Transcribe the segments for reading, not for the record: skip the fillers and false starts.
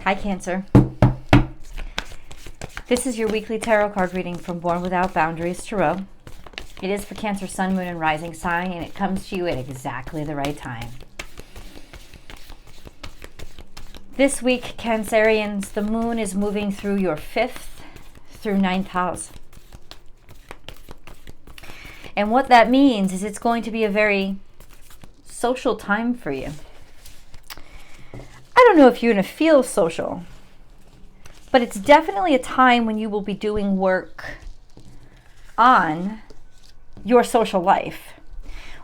Hi, Cancer. This is your weekly tarot card reading from Born Without Boundaries Tarot. It is for Cancer, Sun, Moon, and Rising sign, and it comes to you at exactly the right time. This week, Cancerians, the moon is moving through your 5th through 9th house. And what that means is it's going to be a very social time for you. I don't know if you're going to feel social, but it's definitely a time when you will be doing work on your social life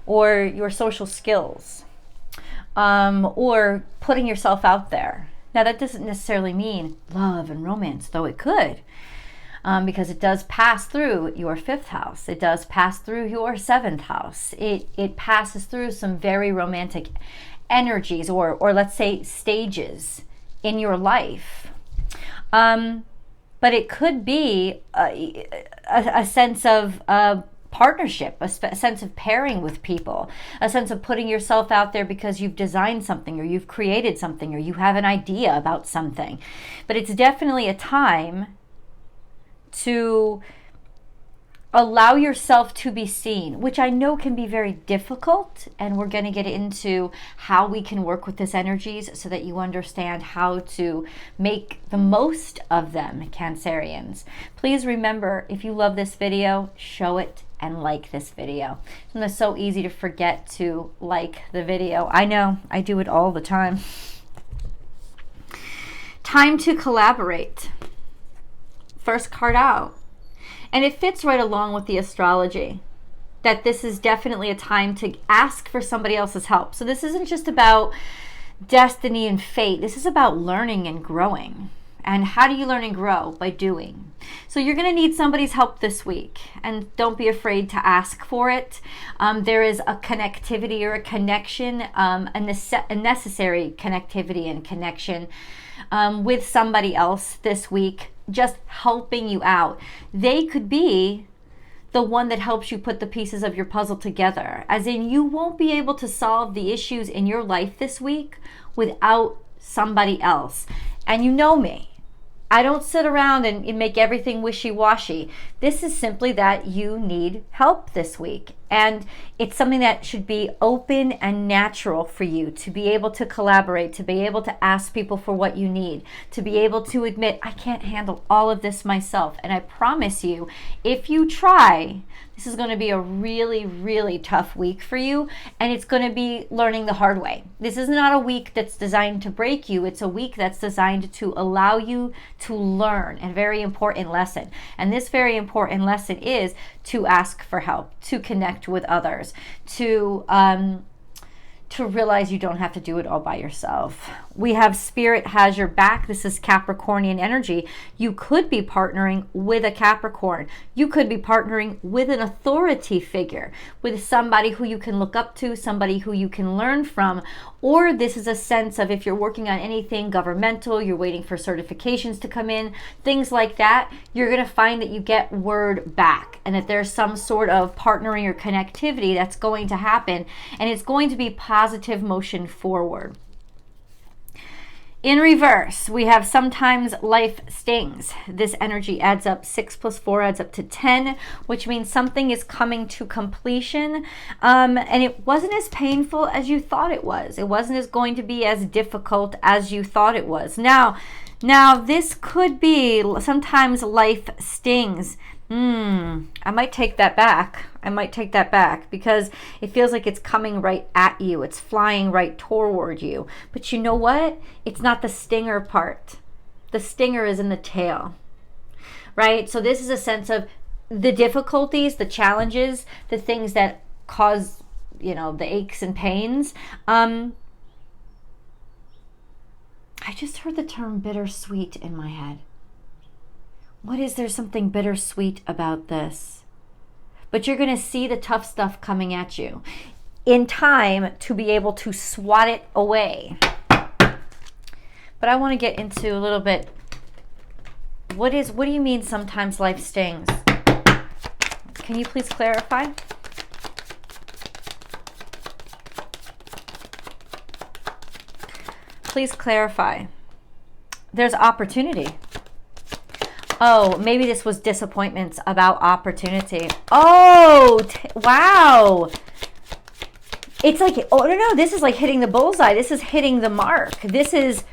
or your social skills, or putting yourself out there. Now, that doesn't necessarily mean love and romance, though it could, because it does pass through your 5th house. It does pass through your 7th house. It passes through some very romantic energies, or let's say stages in your life. But it could be a sense of partnership, a sense of pairing with people, a sense of putting yourself out there because you've designed something, or you've created something, or you have an idea about something. But it's definitely a time to allow yourself to be seen, which I know can be very difficult, and we're going to get into how we can work with these energies so that you understand how to make the most of them, Cancerians. Please remember, if you love this video, show it and like this video. It's so easy to forget to like the video. I know, I do it all the time. Time to collaborate. First card out. And it fits right along with the astrology, that this is definitely a time to ask for somebody else's help. So this isn't just about destiny and fate. This is about learning and growing. And how do you learn and grow? By doing. So you're going to need somebody's help this week, and don't be afraid to ask for it. There is a connectivity or a connection, a necessary connectivity and connection with somebody else this week, just helping you out. They could be the one that helps you put the pieces of your puzzle together. As in, you won't be able to solve the issues in your life this week without somebody else. And you know me. I don't sit around and make everything wishy-washy. This is simply that you need help this week. And it's something that should be open and natural for you to be able to collaborate, to be able to ask people for what you need, to be able to admit, I can't handle all of this myself. And I promise you, if you try, this is going to be a really, really tough week for you, and it's going to be learning the hard way. This is not a week that's designed to break you. It's a week that's designed to allow you to learn a very important lesson. And this very important lesson is to ask for help, to connect with others, to realize you don't have to do it all by yourself. We have Spirit has your back. This is Capricornian energy. You could be partnering with a Capricorn. You could be partnering with an authority figure, with somebody who you can look up to, somebody who you can learn from. Or this is a sense of, if you're working on anything governmental, you're waiting for certifications to come in, things like that, you're going to find that you get word back, and that there's some sort of partnering or connectivity that's going to happen, and it's going to be positive motion forward. In reverse, we have sometimes life stings. This energy adds up, 6 plus 4 adds up to 10, which means something is coming to completion. And it wasn't as painful as you thought it was. It wasn't as going to be as difficult as you thought it was. Now this could be sometimes life stings. I might take that back. Because it feels like it's coming right at you. It's flying right toward you. But you know what? It's not the stinger part. The stinger is in the tail, right? So this is a sense of the difficulties, the challenges, the things that cause, the aches and pains. I just heard the term bittersweet in my head. What is there something bittersweet about this? But you're going to see the tough stuff coming at you in time to be able to swat it away. But I want to get into a little bit, what do you mean sometimes life stings? Can you please clarify? Please clarify. there's opportunity. Oh, maybe this was disappointments about opportunity. Oh, wow. It's like, oh, no, this is like hitting the bullseye. This is hitting the mark. This is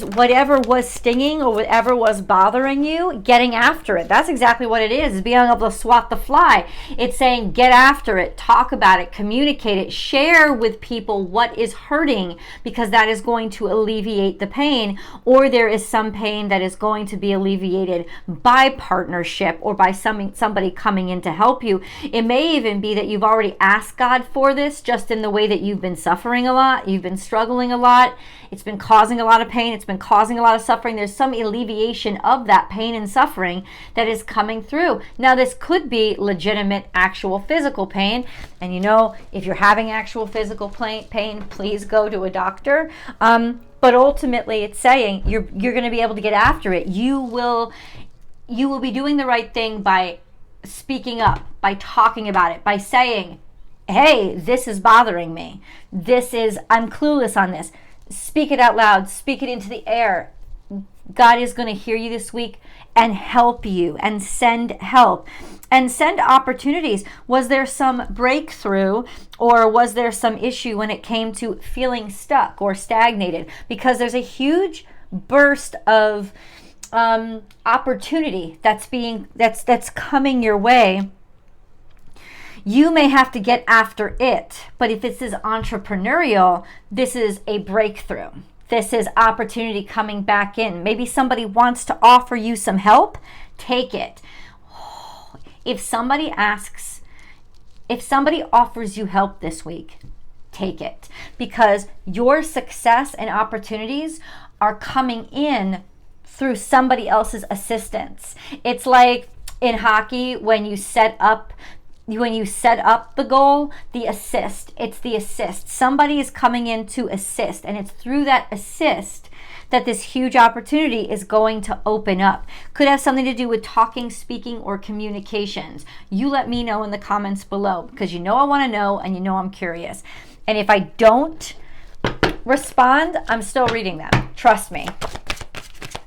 whatever was stinging or whatever was bothering you, getting after it. That's exactly what it is being able to swat the fly. It's saying get after it, talk about it, communicate it, share with people what is hurting, because that is going to alleviate the pain, or there is some pain that is going to be alleviated by partnership or by somebody coming in to help you. It may even be that you've already asked God for this, just in the way that you've been suffering a lot, you've been struggling a lot, it's been causing a lot of pain, it's been causing a lot of suffering. There's some alleviation of that pain and suffering that is coming through. Now, this could be legitimate, actual physical pain. And you know, if you're having actual physical pain, please go to a doctor. But ultimately, it's saying you're going to be able to get after it. You will be doing the right thing by speaking up, by talking about it, by saying, hey, this is bothering me. I'm clueless on this. Speak it out loud. Speak it into the air. God is going to hear you this week and help you and send help and send opportunities. Was there some breakthrough, or was there some issue when it came to feeling stuck or stagnated? Because there's a huge burst of opportunity that's coming your way. You may have to get after it, but if this is entrepreneurial, this is a breakthrough. This is opportunity coming back in. Maybe somebody wants to offer you some help, take it. If somebody offers you help this week, take it, because your success and opportunities are coming in through somebody else's assistance. It's like in hockey, when you set up the goal, it's the assist. Somebody is coming in to assist, and it's through that assist that this huge opportunity is going to open up. Could have something to do with talking, speaking, or communications. You let me know in the comments below, because you know I want to know, and you know I'm curious. And if I don't respond, I'm still reading them. Trust me.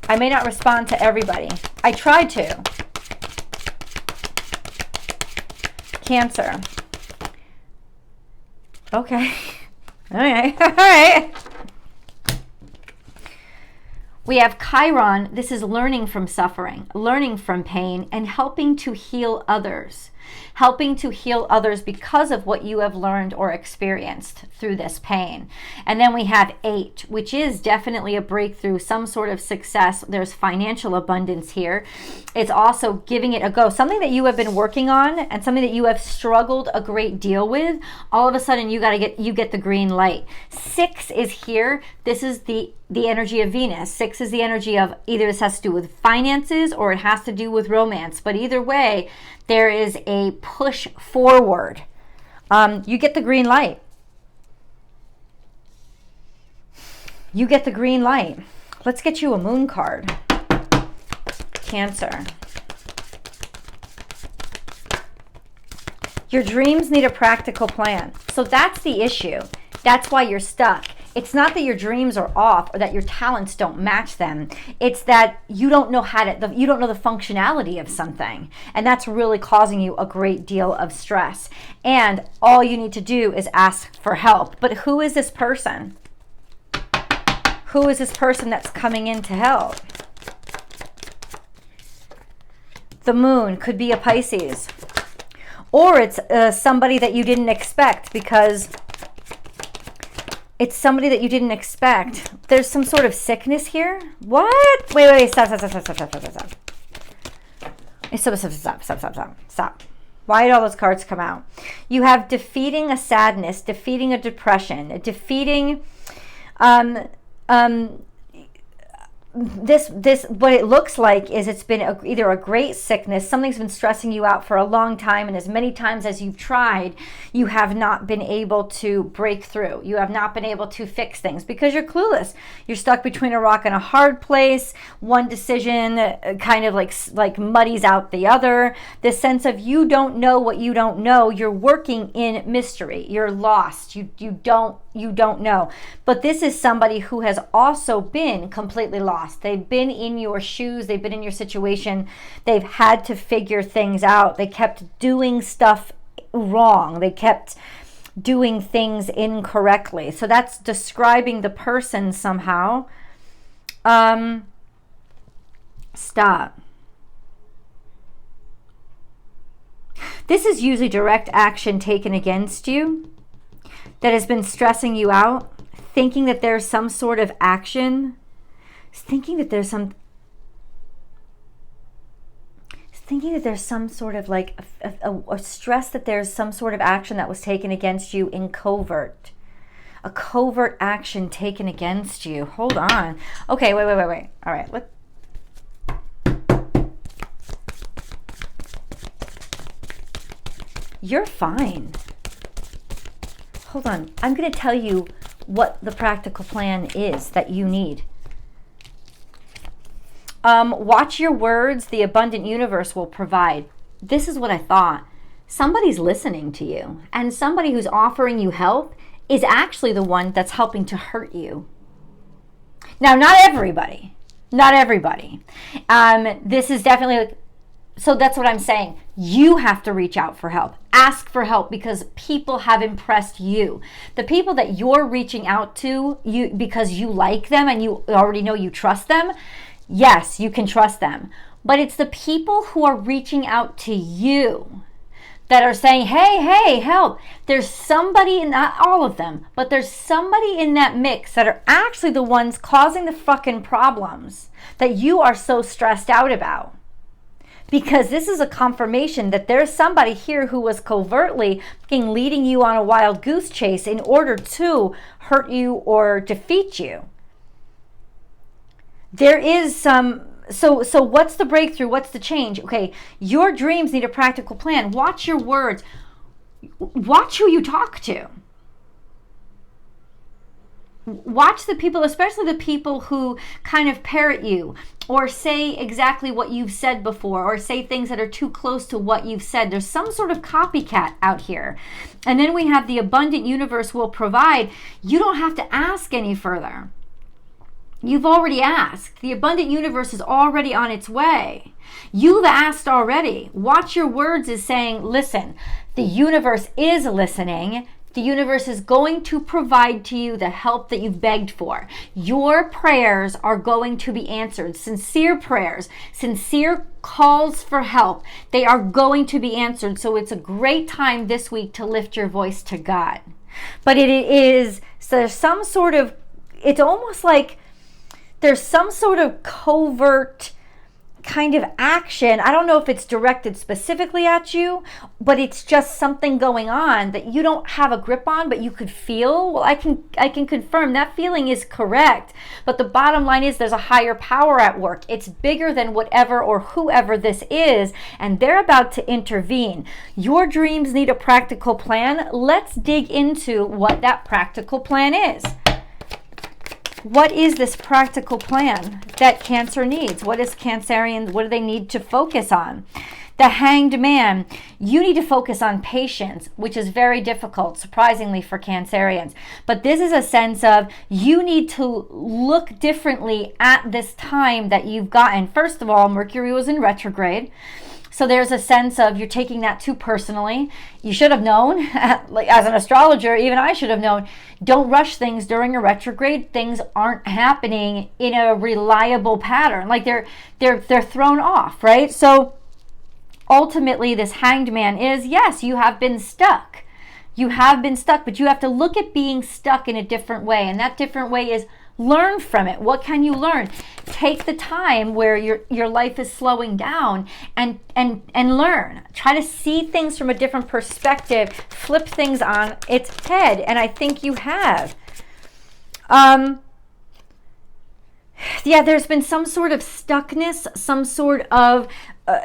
I may not respond to everybody. I try to. Cancer. Okay. All right. We have Chiron. This is learning from suffering, learning from pain, and helping to heal others. Helping to heal others because of what you have learned or experienced through this pain. And then we have 8, which is definitely a breakthrough, some sort of success. There's financial abundance here. It's also giving it a go. Something that you have been working on and something that you have struggled a great deal with, all of a sudden you get the green light. 6 is here. This is the energy of Venus. 6 is the energy of either this has to do with finances or it has to do with romance. But either way, there is a push forward. You get the green light. You get the green light. Let's get you a moon card. Cancer. Your dreams need a practical plan. So that's the issue. That's why you're stuck. It's not that your dreams are off or that your talents don't match them. It's that you don't know you don't know the functionality of something. And that's really causing you a great deal of stress. And all you need to do is ask for help. But who is this person? Who is this person that's coming in to help? The moon could be a Pisces. Or it's somebody that you didn't expect, because it's somebody that you didn't expect. There's some sort of sickness here. What? Wait. Stop. Stop. Why did all those cards come out? You have defeating a sadness, defeating a depression, defeating what it looks like is it's been either a great sickness, something's been stressing you out for a long time, and as many times as you've tried, you have not been able to break through. You have not been able to fix things because you're clueless. You're stuck between a rock and a hard place. One decision kind of like muddies out the other. This sense of you don't know what you don't know. You're working in mystery. You're lost. You don't know. But this is somebody who has also been completely lost. They've been in your shoes. They've been in your situation. They've had to figure things out. They kept doing stuff wrong. They kept doing things incorrectly. So that's describing the person somehow. Stop. This is usually direct action taken against you that has been stressing you out, thinking that there's some sort of action, thinking that there's some sort of like a stress that there's some sort of action that was taken against you in covert. A covert action taken against you. Hold on. Okay, wait. All right, you're fine. Hold on. I'm going to tell you what the practical plan is that you need. Watch your words. The abundant universe will provide. This is what I thought. Somebody's listening to you, and somebody who's offering you help is actually the one that's helping to hurt you. Now, not everybody. This is definitely so that's what I'm saying. You have to reach out for help. Ask for help because people have impressed you. The people that you're reaching out to, because you like them and you already know you trust them, yes, you can trust them. But it's the people who are reaching out to you that are saying, hey, help. There's somebody, not all of them, but there's somebody in that mix that are actually the ones causing the fucking problems that you are so stressed out about. Because this is a confirmation that there's somebody here who was covertly leading you on a wild goose chase in order to hurt you or defeat you. There is some, so what's the breakthrough? What's the change? Okay, your dreams need a practical plan. Watch your words. Watch who you talk to. Watch the people, especially the people who kind of parrot you or say exactly what you've said before or say things that are too close to what you've said. There's some sort of copycat out here. And then we have the abundant universe will provide. You don't have to ask any further. You've already asked. The abundant universe is already on its way. You've asked already. Watch your words is saying, listen, the universe is listening. The universe is going to provide to you the help that you've begged for. Your prayers are going to be answered. Sincere prayers, sincere calls for help, they are going to be answered. So it's a great time this week to lift your voice to God. But so there's some sort of, it's almost like there's some sort of covert kind of action. I don't know if it's directed specifically at you, but it's just something going on that you don't have a grip on, but you could feel. Well, I can confirm that feeling is correct. But the bottom line is there's a higher power at work. It's bigger than whatever or whoever this is, and they're about to intervene. Your dreams need a practical plan. Let's dig into what that practical plan is. What is this practical plan that Cancer needs? What is Cancerian? What do they need to focus on? The Hanged Man. You need to focus on patience, which is very difficult, surprisingly, for Cancerians. But this is a sense of you need to look differently at this time that you've gotten. First of all, Mercury was in retrograde. So there's a sense of you're taking that too personally. You should have known, like as an astrologer, even I should have known, don't rush things during a retrograde. Things aren't happening in a reliable pattern. Like they're thrown off, right? So ultimately this Hanged Man is, yes, you have been stuck. You have been stuck, but you have to look at being stuck in a different way. And that different way is learn from it. What can you learn? Take the time where your life is slowing down and learn. Try to see things from a different perspective. Flip things on its head. And I think you have. Yeah, there's been some sort of stuckness, some sort of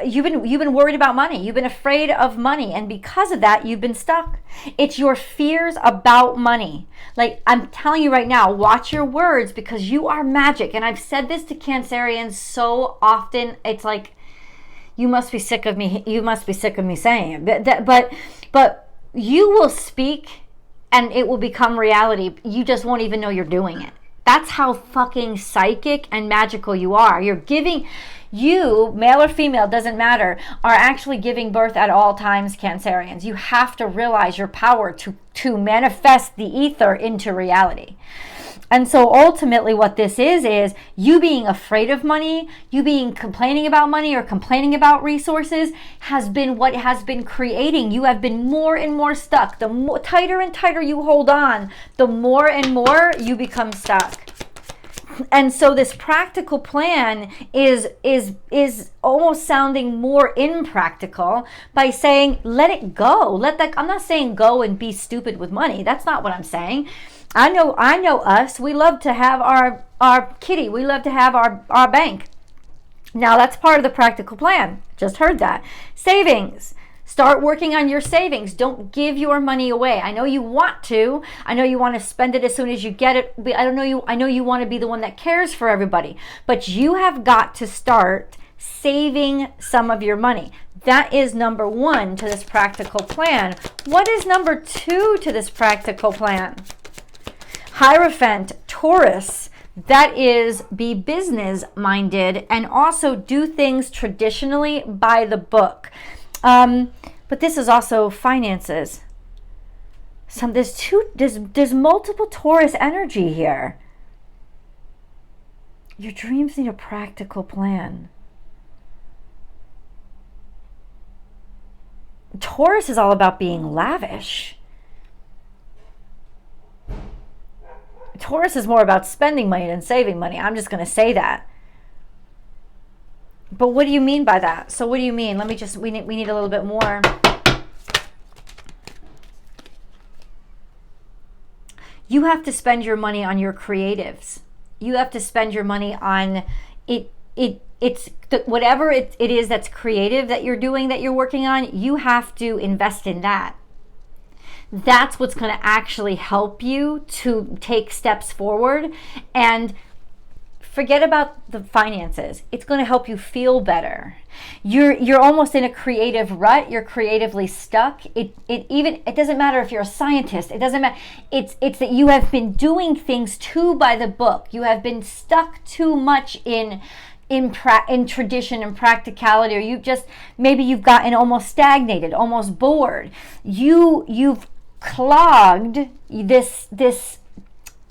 you've been worried about money. You've been afraid of money, and because of that, you've been stuck. It's your fears about money. Like, I'm telling you right now, watch your words, because you are magic. And I've said this to Cancerians so often. It's like, you must be sick of me. You must be sick of me saying it. But you will speak, and it will become reality. You just won't even know you're doing it. That's how fucking psychic and magical you are. You're giving, you, male or female, doesn't matter, are actually giving birth at all times, Cancerians. You have to realize your power to manifest the ether into reality. And so ultimately what this is you being afraid of money, you being complaining about money or complaining about resources has been what has been creating. You have been more and more stuck. The more, tighter and tighter you hold on, the more and more you become stuck. And so this practical plan is almost sounding more impractical by saying, let it go. Let that, I'm not saying go and be stupid with money. That's not what I'm saying. I know us. We love to have our kitty. We love to have our bank. Now that's part of the practical plan. Just heard that. Savings. Start working on your savings. Don't give your money away. I know you want to. I know you want to spend it as soon as you get it. I know you want to be the one that cares for everybody. But you have got to start saving some of your money. That is number 1 to this practical plan. What is number 2 to this practical plan? Hierophant, Taurus, that is, be business minded and also do things traditionally by the book. But this is also finances. There's multiple Taurus energy here. Your dreams need a practical plan. Taurus is all about being lavish. Taurus is more about spending money than saving money. I'm just going to say that. But what do you mean by that? So what do you mean? Let me just, we need a little bit more. You have to spend your money on your creatives. You have to spend your money on whatever it is that's creative that you're doing, that you're working on. You have to invest in that. That's what's going to actually help you to take steps forward. And forget about the finances. It's going to help you feel better. You're almost in a creative rut. You're creatively stuck. It doesn't matter if you're a scientist. It doesn't matter. It's that you have been doing things too by the book. You have been stuck too much in tradition and practicality, or maybe you've gotten almost stagnated, almost bored. You've clogged this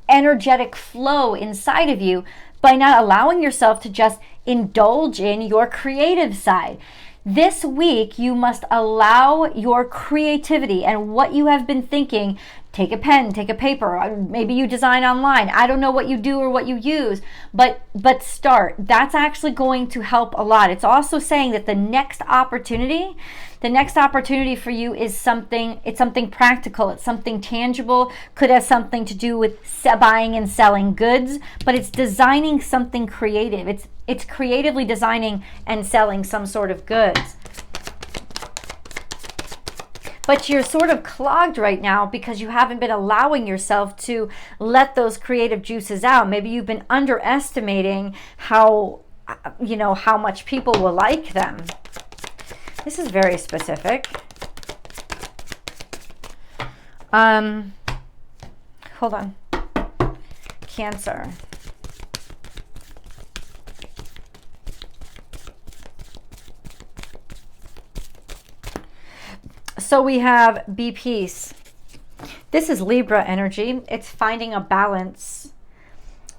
energetic flow inside of you by not allowing yourself to just indulge in your creative side. This week, you must allow your creativity and what you have been thinking. Take a pen, take a paper, maybe you design online. I don't know what you do or what you use, but start. That's actually going to help a lot. It's also saying that the next opportunity for you is something practical. It's something tangible. Could have something to do with buying and selling goods, but it's designing something creative. It's creatively designing and selling some sort of goods. But you're sort of clogged right now because you haven't been allowing yourself to let those creative juices out. Maybe you've been underestimating how much people will like them. This is very specific. Hold on. Cancer. So we have be peace. This is Libra energy. It's finding a balance.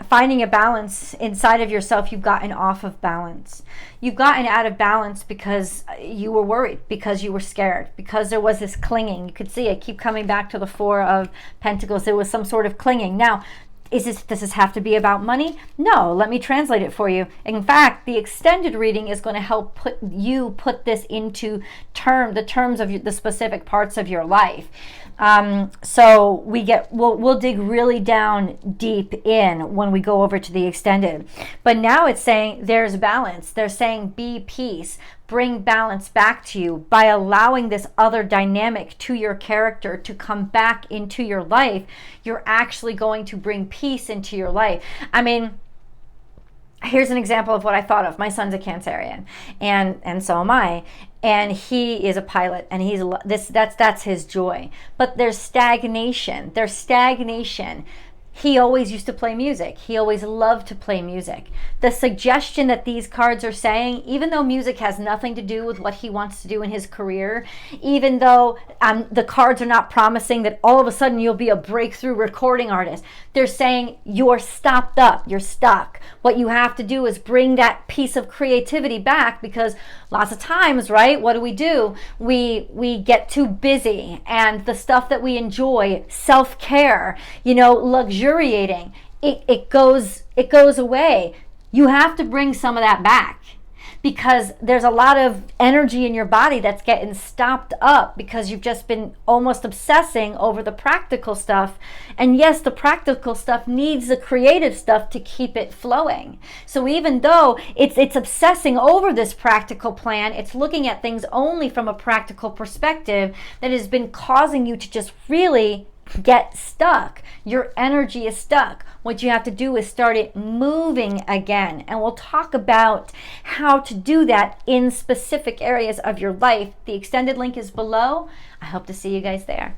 Finding a balance inside of yourself. You've gotten off of balance. You've gotten out of balance because you were worried, because you were scared, because there was this clinging. You could see it keep coming back to the Four of Pentacles. There was some sort of clinging. Now, does this have to be about money? No, let me translate it for you. In fact, the extended reading is going to help put this into the terms of the specific parts of your life. So we'll dig really down deep in when we go over to the extended. But now it's saying there's balance. They're saying be peace. Bring balance back to you by allowing this other dynamic to your character to come back into your life. You're actually going to bring peace into your life. I mean, here's an example of what I thought of. My son's a Cancerian, and so am I. And he is a pilot, and that's his joy. But there's stagnation. He always used to play music. He always loved to play music. The suggestion that these cards are saying, even though music has nothing to do with what he wants to do in his career, even though the cards are not promising that all of a sudden you'll be a breakthrough recording artist, they're saying you're stopped up, you're stuck. What you have to do is bring that piece of creativity back, because lots of times, right, what do? We get too busy, and the stuff that we enjoy, self-care, luxuriating, it goes away. You have to bring some of that back, because there's a lot of energy in your body that's getting stopped up because you've just been almost obsessing over the practical stuff. And yes, the practical stuff needs the creative stuff to keep it flowing. So even though it's obsessing over this practical plan, it's looking at things only from a practical perspective that has been causing you to just really get stuck. Your energy is stuck. What you have to do is start it moving again. And we'll talk about how to do that in specific areas of your life. The extended link is below. I hope to see you guys there.